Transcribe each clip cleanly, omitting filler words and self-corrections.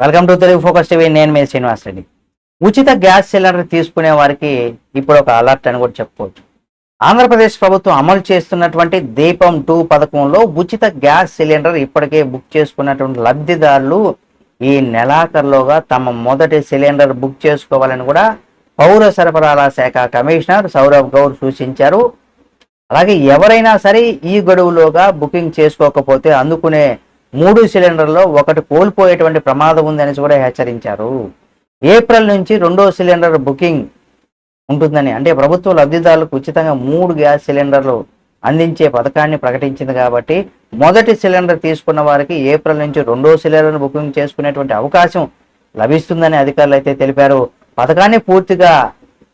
Welcome to Telugu focus TV. నేను మీ శ్రీనివాస్ రెడ్డి. ఉచిత gas cylinder తీసుకునే వారికి ఇప్పుడు ఒక అలర్ట్ అని కూడా చెప్పుకోవచ్చు. ఆంధ్రప్రదేశ్ ప్రభుత్వం అమలు చేస్తున్నటువంటి దీపం 2 పథకంలో ఉచిత గ్యాస్ సిలిండర్ ఇప్పటికే బుక్ చేసుకున్నటువంటి లబ్ధిదారులు ఈ నెలాఖరులోగా తమ మొదటి సిలిండర్ బుక్ చేసుకోవాలని కూడా పౌర సరఫరాల శాఖ కమిషనర్ సౌరవ్ గౌర్ సూచించారు. అలాగే ఎవరైనా సరే ఈ గడువులోగా బుకింగ్ చేసుకోకపోతే అందుకునే 3 సిలిండర్లో ఒకటి కోల్పోయేటువంటి ప్రమాదం ఉందని కూడా హెచ్చరించారు. ఏప్రిల్ నుంచి 2వ సిలిండర్ బుకింగ్ ఉంటుందని, అంటే ప్రభుత్వ లబ్ధిదారులకు ఉచితంగా 3 గ్యాస్ సిలిండర్లు అందించే పథకాన్ని ప్రకటించింది. కాబట్టి మొదటి సిలిండర్ తీసుకున్న వారికి ఏప్రిల్ నుంచి 2వ సిలిండర్ బుకింగ్ చేసుకునేటువంటి అవకాశం లభిస్తుందని అధికారులు అయితే తెలిపారు. పథకాన్ని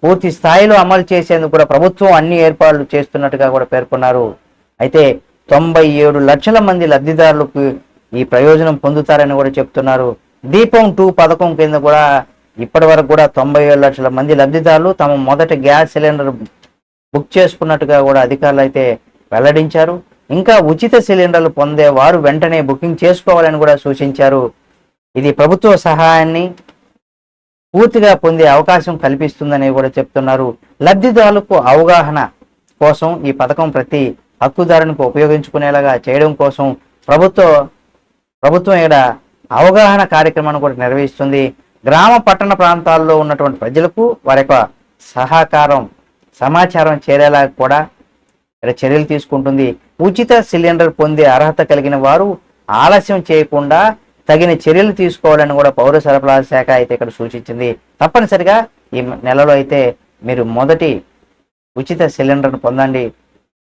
పూర్తి స్థాయిలో అమలు చేసేందుకు కూడా ప్రభుత్వం అన్ని ఏర్పాట్లు చేస్తున్నట్టుగా కూడా పేర్కొన్నారు. అయితే 97 లక్షల మంది లబ్ధిదారులకు ఈ ప్రయోజనం పొందుతారని కూడా చెప్తున్నారు. దీపం 2 పథకం కింద కూడా ఇప్పటి వరకు కూడా 97 లక్షల మంది లబ్ధిదారులు తమ మొదటి గ్యాస్ సిలిండర్ బుక్ చేసుకున్నట్టుగా కూడా అధికారులు అయితే వెల్లడించారు. ఇంకా ఉచిత సిలిండర్లు పొందేవారు వెంటనే బుకింగ్ చేసుకోవాలని కూడా సూచించారు. ఇది ప్రభుత్వ సహాయాన్ని పూర్తిగా పొందే అవకాశం కల్పిస్తుందని కూడా చెప్తున్నారు. లబ్ధిదారులకు అవగాహన కోసం ఈ పథకం ప్రతి హక్కుదారునికి ఉపయోగించుకునేలాగా చేయడం కోసం ప్రభుత్వం ఇక్కడ అవగాహన కార్యక్రమాన్ని కూడా నిర్వహిస్తుంది. గ్రామ పట్టణ ప్రాంతాల్లో ఉన్నటువంటి ప్రజలకు వారి యొక్క సమాచారం చేరేలా కూడా ఇక్కడ చర్యలు తీసుకుంటుంది. ఉచిత సిలిండర్ పొందే అర్హత కలిగిన వారు ఆలస్యం చేయకుండా తగిన చర్యలు తీసుకోవాలని కూడా పౌర సరఫరాల శాఖ అయితే ఇక్కడ సూచించింది. తప్పనిసరిగా ఈ నెలలో అయితే మీరు మొదటి ఉచిత సిలిండర్ను పొందండి,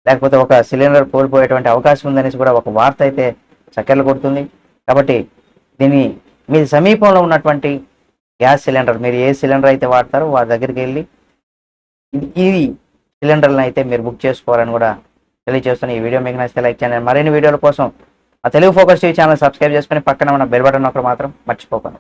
లేకపోతే ఒక సిలిండర్ కోల్పోయేటువంటి అవకాశం ఉందనేసి కూడా ఒక వార్త అయితే చక్కెరలు కొడుతుంది. కాబట్టి దీన్ని మీ సమీపంలో ఉన్నటువంటి గ్యాస్ సిలిండర్, మీరు ఏ సిలిండర్ అయితే వాడతారో వారి దగ్గరికి వెళ్ళి ఈ సిలిండర్లను అయితే మీరు బుక్ చేసుకోవాలని కూడా తెలియజేస్తున్నాను. ఈ వీడియో మీకు నచ్చితే లైక్ చేయండి. మరిన్ని వీడియోల కోసం ఆ Telugu focus TV channel subscribe చేసుకుని పక్కన ఉన్న బెల్ బటన్ ఒకటి మాత్రం మర్చిపోకండి.